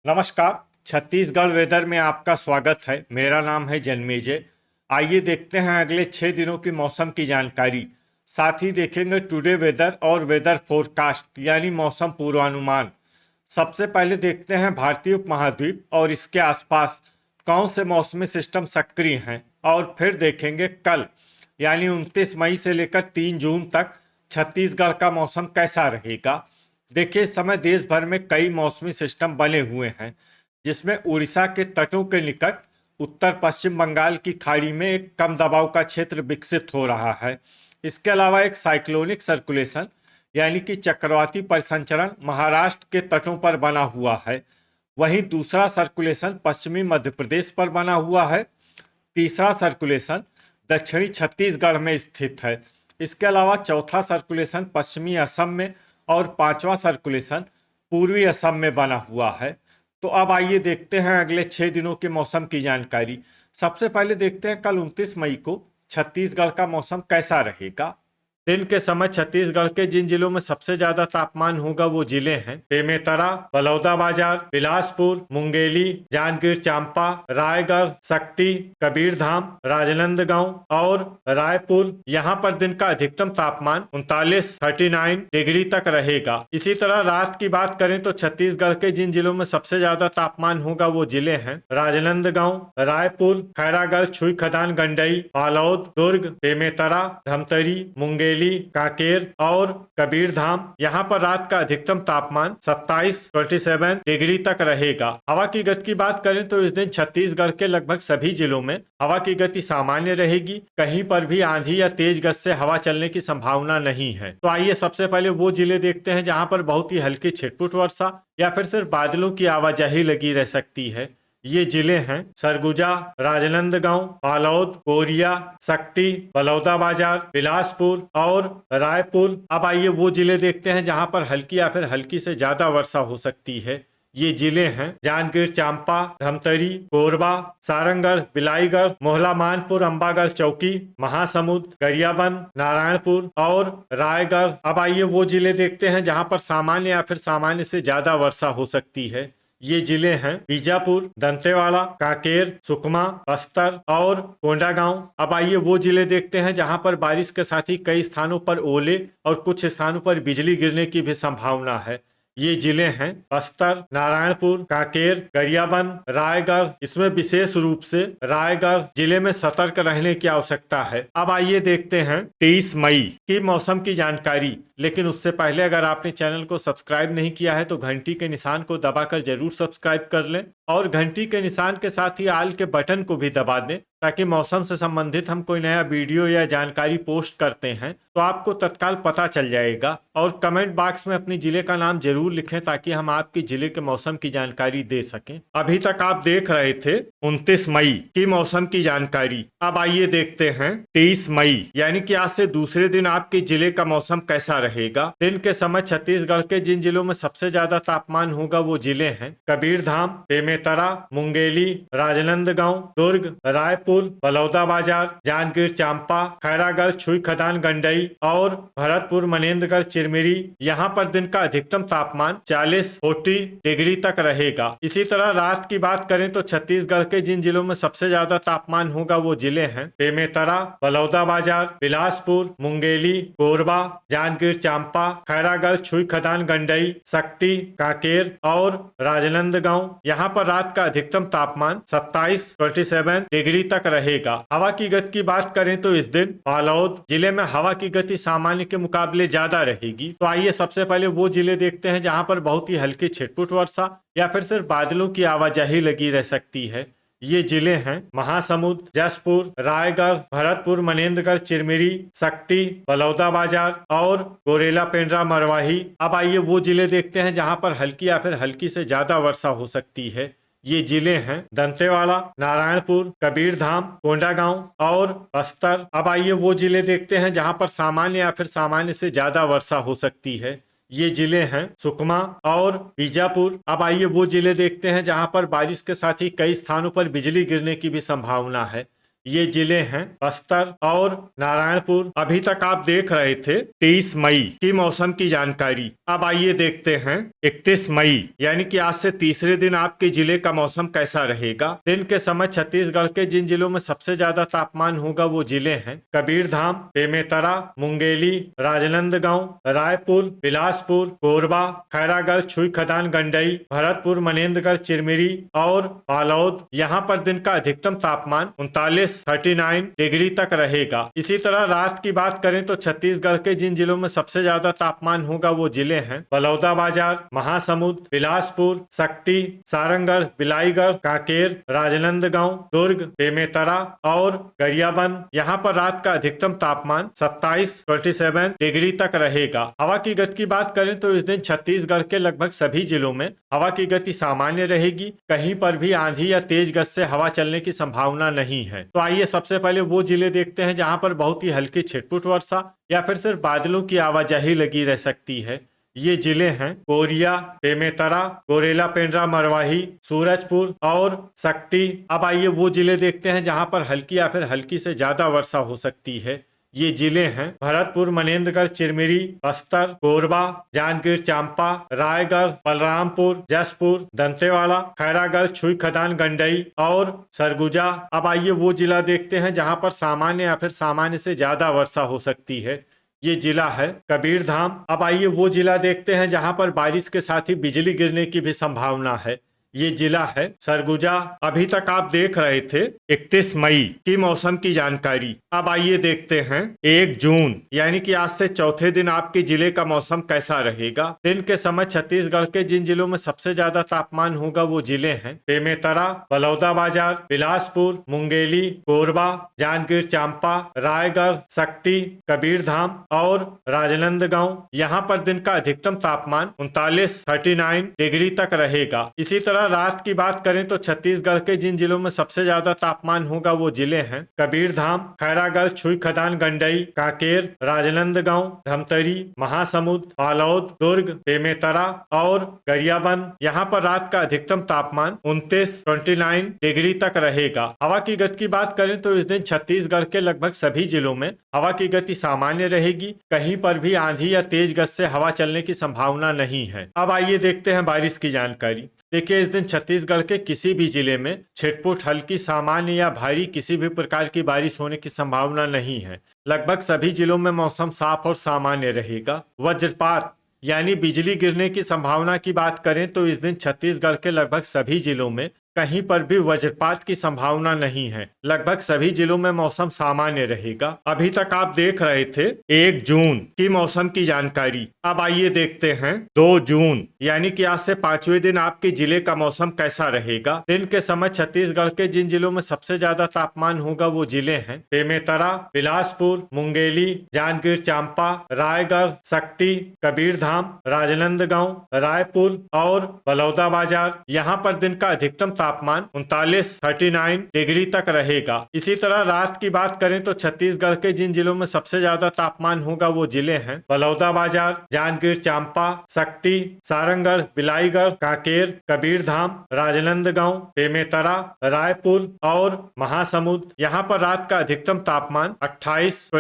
नमस्कार। छत्तीसगढ़ वेदर में आपका स्वागत है। मेरा नाम है जन्मेजय। आइए देखते हैं अगले 6 दिनों की मौसम की जानकारी। साथ ही देखेंगे टुडे वेदर और वेदर फोरकास्ट यानी मौसम पूर्वानुमान। सबसे पहले देखते हैं भारतीय उपमहाद्वीप और इसके आसपास कौन से मौसमी सिस्टम सक्रिय हैं, और फिर देखेंगे कल यानी 29 मई से लेकर 3 जून तक छत्तीसगढ़ का मौसम कैसा रहेगा। देखिए, इस समय देश भर में कई मौसमी सिस्टम बने हुए हैं, जिसमें उड़ीसा के तटों के निकट उत्तर पश्चिम बंगाल की खाड़ी में एक कम दबाव का क्षेत्र विकसित हो रहा है। इसके अलावा एक साइक्लोनिक सर्कुलेशन यानी कि चक्रवाती परिसंचरण महाराष्ट्र के तटों पर बना हुआ है। वहीं दूसरा सर्कुलेशन पश्चिमी मध्य प्रदेश पर बना हुआ है। तीसरा सर्कुलेशन दक्षिणी छत्तीसगढ़ में स्थित है। इसके अलावा चौथा सर्कुलेशन पश्चिमी असम में और पांचवा सर्कुलेशन पूर्वी असम में बना हुआ है। तो अब आइए देखते हैं अगले 6 दिनों के मौसम की जानकारी। सबसे पहले देखते हैं कल 29 मई को छत्तीसगढ़ का मौसम कैसा रहेगा। दिन के समय छत्तीसगढ़ के जिन जिलों में सबसे ज्यादा तापमान होगा वो जिले हैं बेमेतरा, बलौदाबाजार, बिलासपुर, मुंगेली, जांजगीर चांपा, रायगढ़, शक्ति, कबीरधाम, राजनांदगांव और रायपुर। यहाँ पर दिन का अधिकतम तापमान 39 डिग्री तक रहेगा। इसी तरह रात की बात करें तो छत्तीसगढ़ के जिन जिलों में सबसे ज्यादा तापमान होगा वो जिले हैं राजनांदगांव, रायपुर, खैरागढ़, छुई खदान, गंडई, बालोद, दुर्ग, बेमेतरा, धमतरी, मुंगेली, कांकेर और कबीरधाम। यहाँ पर रात का अधिकतम तापमान 27 डिग्री तक रहेगा। हवा की गति की बात करें तो इस दिन छत्तीसगढ़ के लगभग सभी जिलों में हवा की गति सामान्य रहेगी। कहीं पर भी आंधी या तेज गति से हवा चलने की संभावना नहीं है। तो आइए सबसे पहले वो जिले देखते हैं जहां पर बहुत ही हल्की छिटपुट वर्षा या फिर सिर्फ बादलों की आवाजाही लगी रह सकती है। ये जिले हैं सरगुजा, राजनांदगांव, बालोद, कोरिया, शक्ति, बलौदाबाजार, बिलासपुर और रायपुर। अब आइए वो जिले देखते हैं जहां पर हल्की या फिर हल्की से ज्यादा वर्षा हो सकती है। ये जिले हैं जांजगीर चांपा, धमतरी, कोरबा, सारंगढ़, बिलाईगढ़, मोहला मानपुर, अंबागढ़ चौकी, महासमुंद, गरियाबंद, नारायणपुर और रायगढ़। अब आइए वो जिले देखते हैं जहां पर सामान्य या फिर सामान्य से ज्यादा वर्षा हो सकती है। ये जिले हैं बीजापुर, दंतेवाड़ा, कांकेर, सुकमा, बस्तर और कोंडागांव। अब आइए वो जिले देखते हैं जहां पर बारिश के साथ ही कई स्थानों पर ओले और कुछ स्थानों पर बिजली गिरने की भी संभावना है। ये जिले हैं बस्तर, नारायणपुर, कांकेर, गरियाबंद, रायगढ़। इसमें विशेष रूप से रायगढ़ जिले में सतर्क रहने की आवश्यकता है। अब आइए देखते हैं 23 मई की मौसम की जानकारी। लेकिन उससे पहले अगर आपने चैनल को सब्सक्राइब नहीं किया है तो घंटी के निशान को दबाकर जरूर सब्सक्राइब कर लें और घंटी के निशान के साथ ही आल के बटन को भी दबा दें, ताकि मौसम से संबंधित हम कोई नया वीडियो या जानकारी पोस्ट करते हैं तो आपको तत्काल पता चल जाएगा। और कमेंट बॉक्स में अपनी जिले का नाम जरूर लिखें ताकि हम आपके जिले के मौसम की जानकारी दे सकें। अभी तक आप देख रहे थे 29 मई की मौसम की जानकारी। अब आइए देखते हैं 23 मई यानी कि आज से दूसरे दिन आपके जिले का मौसम कैसा रहेगा। दिन के समय छत्तीसगढ़ के जिन जिलों में सबसे ज्यादा तापमान होगा वो जिले हैं कबीरधाम, बेमेतरा, मुंगेली, राजनांदगांव, दुर्ग, रायपुर, बलौदाबाजार, जांजगीर चांपा, खैरागढ़, छुई खदान, गंडई और भरतपुर, मनेन्द्रगढ़, चिरमिरी। यहाँ पर दिन का अधिकतम तापमान 40 डिग्री तक रहेगा। इसी तरह रात की बात करें तो छत्तीसगढ़ के जिन जिलों में सबसे ज्यादा तापमान होगा वो जिले हैं बेमेतरा, बलौदाबाजार, बिलासपुर, मुंगेली, कोरबा, जांजगीर चांपा, खैरागढ़, छुई खदान, गंडई, शक्ति, कांकेर और राजनांदगांव। यहाँ पर रात का अधिकतम तापमान 27 डिग्री तक रहेगा। हवा की गति की बात करें तो इस दिन बालोद जिले में हवा की गति सामान्य के मुकाबले ज्यादा रहेगी। तो आइए सबसे पहले वो जिले देखते हैं जहां पर बहुत ही हल्की छिटपुट वर्षा या फिर सिर्फ बादलों की आवाजाही लगी रह सकती है। ये जिले हैं महासमुंद, जसपुर, रायगढ़, भरतपुर, मनेन्द्रगढ़, चिरमिरी, शक्ति, बलौदाबाजार और गोरेला, पेंड्रा, मरवाही। अब आइए वो जिले देखते हैं जहां पर हल्की या फिर हल्की से ज्यादा वर्षा हो सकती है। ये जिले हैं दंतेवाड़ा, नारायणपुर, कबीरधाम, कोंडागांव और बस्तर। अब आइए वो जिले देखते हैं जहां पर सामान्य या फिर सामान्य से ज्यादा वर्षा हो सकती है। ये जिले हैं सुकमा और बीजापुर। अब आइए वो जिले देखते हैं जहां पर बारिश के साथ ही कई स्थानों पर बिजली गिरने की भी संभावना है। ये जिले हैं बस्तर और नारायणपुर। अभी तक आप देख रहे थे 23 मई की मौसम की जानकारी। अब आइए देखते हैं 31 मई यानी कि आज से तीसरे दिन आपके जिले का मौसम कैसा रहेगा। दिन के समय छत्तीसगढ़ के जिन जिलों में सबसे ज्यादा तापमान होगा वो जिले हैं कबीरधाम, बेमेतरा, मुंगेली, राजनांदगांव, रायपुर, बिलासपुर, कोरबा, खैरागढ़, छुई खदान, गंडई, भरतपुर, मनेन्द्रगढ़, चिरमिरी और बालोद। यहाँ पर दिन का अधिकतम तापमान 39 डिग्री तक रहेगा। इसी तरह रात की बात करें तो छत्तीसगढ़ के जिन जिलों में सबसे ज्यादा तापमान होगा वो जिले हैं बलौदाबाजार, महासमुंद, बिलासपुर, शक्ति, सारंगढ़, बिलाईगढ़, कांकेर, राजनांदगांव, दुर्ग, बेमेतरा और गरियाबंद। यहाँ पर रात का अधिकतम तापमान 27 डिग्री तक रहेगा। हवा की गति की बात करें तो इस दिन छत्तीसगढ़ के लगभग सभी जिलों में हवा की गति सामान्य रहेगी। कहीं पर भी आंधी या तेज गति से हवा चलने की संभावना नहीं है। तो आइए सबसे पहले वो जिले देखते हैं जहां पर बहुत ही हल्की छिटपुट वर्षा या फिर सिर्फ बादलों की आवाजाही लगी रह सकती है। ये जिले हैं कोरिया, बेमेतरा, गोरेला, पेंड्रा, मरवाही, सूरजपुर और शक्ति। अब आइए वो जिले देखते हैं जहां पर हल्की या फिर हल्की से ज्यादा वर्षा हो सकती है। ये जिले हैं भरतपुर, मनेन्द्रगढ़, चिरमिरी, बस्तर, कोरबा, जांजगीर चांपा, रायगढ़, बलरामपुर, जसपुर, दंतेवाड़ा, खैरागढ़, छुई खदान, गंडई और सरगुजा। अब आइए वो जिला देखते हैं जहां पर सामान्य या फिर सामान्य से ज्यादा वर्षा हो सकती है। ये जिला है कबीरधाम। अब आइए वो जिला देखते हैं जहां पर बारिश के साथ ही बिजली गिरने की भी संभावना है। ये जिला है सरगुजा। अभी तक आप देख रहे थे 31 मई की मौसम की जानकारी। अब आइए देखते हैं 1 जून यानी कि आज से चौथे दिन आपके जिले का मौसम कैसा रहेगा। दिन के समय छत्तीसगढ़ के जिन जिलों में सबसे ज्यादा तापमान होगा वो जिले हैं बेमेतरा, बलौदाबाजार, बिलासपुर, मुंगेली, कोरबा, जांजगीर चांपा, रायगढ़, शक्ति, कबीरधाम और राजनांदगांव। यहाँ पर दिन का अधिकतम तापमान 39 डिग्री तक रहेगा। इसी तरह रात की बात करें तो छत्तीसगढ़ के जिन जिलों में सबसे ज्यादा तापमान होगा वो जिले हैं कबीरधाम, खैरागढ़, छुई खदान, गंडई, कांकेर, राजनांदगांव, धमतरी, महासमुंद, बालोद, दुर्ग, बेमेतरा और गरियाबंद। यहाँ पर रात का अधिकतम तापमान 29 डिग्री तक रहेगा। हवा की गति की बात करें तो इस दिन छत्तीसगढ़ के लगभग सभी जिलों में हवा की गति सामान्य रहेगी। कहीं पर भी आंधी या तेज गति से हवा चलने की संभावना नहीं है। अब आइए देखते हैं बारिश की जानकारी। देखिए इस दिन छत्तीसगढ़ के किसी भी जिले में छिटपुट, हल्की, सामान्य या भारी किसी भी प्रकार की बारिश होने की संभावना नहीं है। लगभग सभी जिलों में मौसम साफ और सामान्य रहेगा। वज्रपात यानी बिजली गिरने की संभावना की बात करें तो इस दिन छत्तीसगढ़ के लगभग सभी जिलों में कहीं पर भी वज्रपात की संभावना नहीं है। लगभग सभी जिलों में मौसम सामान्य रहेगा। अभी तक आप देख रहे थे 1 जून की मौसम की जानकारी। अब आइए देखते हैं 2 जून यानी कि आज से 5वें दिन आपके जिले का मौसम कैसा रहेगा। दिन के समय छत्तीसगढ़ के जिन जिलों में सबसे ज्यादा तापमान होगा वो जिले हैं बेमेतरा, बिलासपुर, मुंगेली, जांजगीर चांपा, रायगढ़, शक्ति, कबीरधाम, राजनांदगांव, रायपुर और बलौदाबाजार। यहाँ पर दिन का अधिकतम तापमान 39 डिग्री तक रहेगा। इसी तरह रात की बात करें तो छत्तीसगढ़ के जिन जिलों में सबसे ज्यादा तापमान होगा वो जिले हैं बलौदाबाजार, जांजगीर चांपा, शक्ति, सारंगढ़, बिलाईगढ़, कांकेर, कबीरधाम, राजनांदगांव, बेमेतरा, रायपुर और महासमुंद। यहाँ पर रात का अधिकतम तापमान 28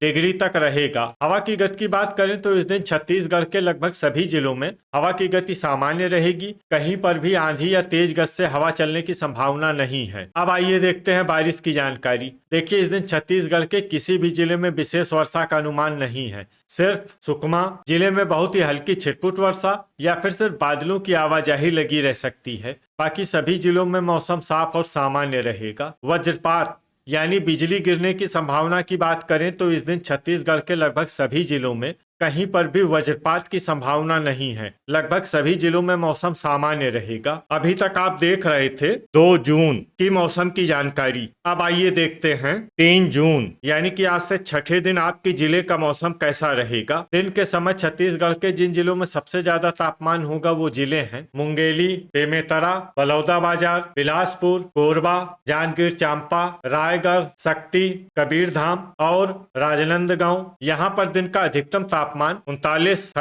डिग्री तक रहेगा। हवा की गति की बात करें तो इस दिन छत्तीसगढ़ के लगभग सभी जिलों में हवा की गति सामान्य रहेगी। कहीं पर भी आंधी या तेज गति से हवा चलने की संभावना नहीं है। अब आइए देखते हैं बारिश की जानकारी। देखिए इस दिन छत्तीसगढ़ के किसी भी जिले में विशेष वर्षा का अनुमान नहीं है। सिर्फ सुकमा जिले में बहुत ही हल्की छिटपुट वर्षा या फिर सिर्फ बादलों की आवाजाही लगी रह सकती है। बाकी सभी जिलों में मौसम साफ और सामान्य रहेगा। वज्रपात यानी बिजली गिरने की संभावना की बात करें तो इस दिन छत्तीसगढ़ के लगभग सभी जिलों में कहीं पर भी वज्रपात की संभावना नहीं है। लगभग सभी जिलों में मौसम सामान्य रहेगा। अभी तक आप देख रहे थे 2 जून की मौसम की जानकारी। अब आइए देखते हैं 3 जून यानी कि आज से छठे दिन आपके जिले का मौसम कैसा रहेगा। दिन के समय छत्तीसगढ़ के जिन जिलों में सबसे ज्यादा तापमान होगा वो जिले हैं मुंगेली, बेमेतरा, बलौदाबाजार, बिलासपुर, कोरबा, जांजगीर चांपा, रायगढ़, शक्ति, कबीरधाम और राजनांदगांव। यहाँ पर दिन का अधिकतम तापमान 39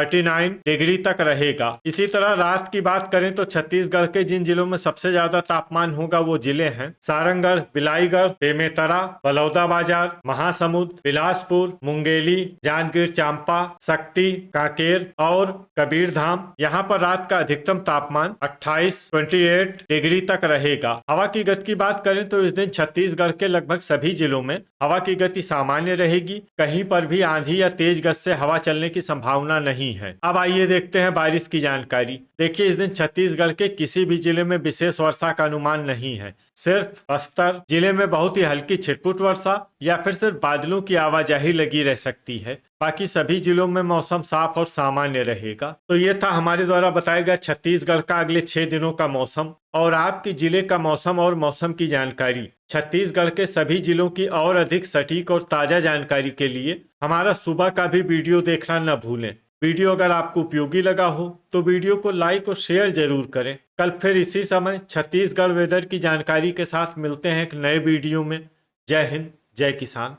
डिग्री तक रहेगा। इसी तरह रात की बात करें तो छत्तीसगढ़ के जिन जिलों में सबसे ज्यादा तापमान होगा वो जिले हैं सारंगढ़, बिलाईगढ़, बेमेतरा, बलौदाबाजार, महासमुंद, बिलासपुर, मुंगेली, जांजगीर चांपा, शक्ति, कांकेर और कबीरधाम। यहाँ पर रात का अधिकतम तापमान 28 डिग्री तक रहेगा। हवा की गति की बात करें तो इस दिन छत्तीसगढ़ के लगभग सभी जिलों में हवा की गति सामान्य रहेगी। कहीं पर भी आंधी या तेज गति से हवा चलने की संभावना नहीं है। अब आइए देखते हैं बारिश की जानकारी। देखिए, इस दिन छत्तीसगढ़ के किसी भी जिले में विशेष वर्षा का अनुमान नहीं है। सिर्फ बस्तर जिले में बहुत ही हल्की छिटपुट वर्षा या फिर सिर्फ बादलों की आवाजाही लगी रह सकती है। बाकी सभी जिलों में मौसम साफ और सामान्य रहेगा। तो ये था हमारे द्वारा बताया गया छत्तीसगढ़ का अगले 6 दिनों का मौसम और आपके जिले का मौसम और मौसम की जानकारी। छत्तीसगढ़ के सभी जिलों की और अधिक सटीक और ताजा जानकारी के लिए हमारा सुबह का भी वीडियो देखना न भूलें। वीडियो अगर आपको उपयोगी लगा हो तो वीडियो को लाइक और शेयर जरूर करें। कल फिर इसी समय छत्तीसगढ़ वेदर की जानकारी के साथ मिलते हैं एक नए वीडियो में। जय हिंद, जय किसान।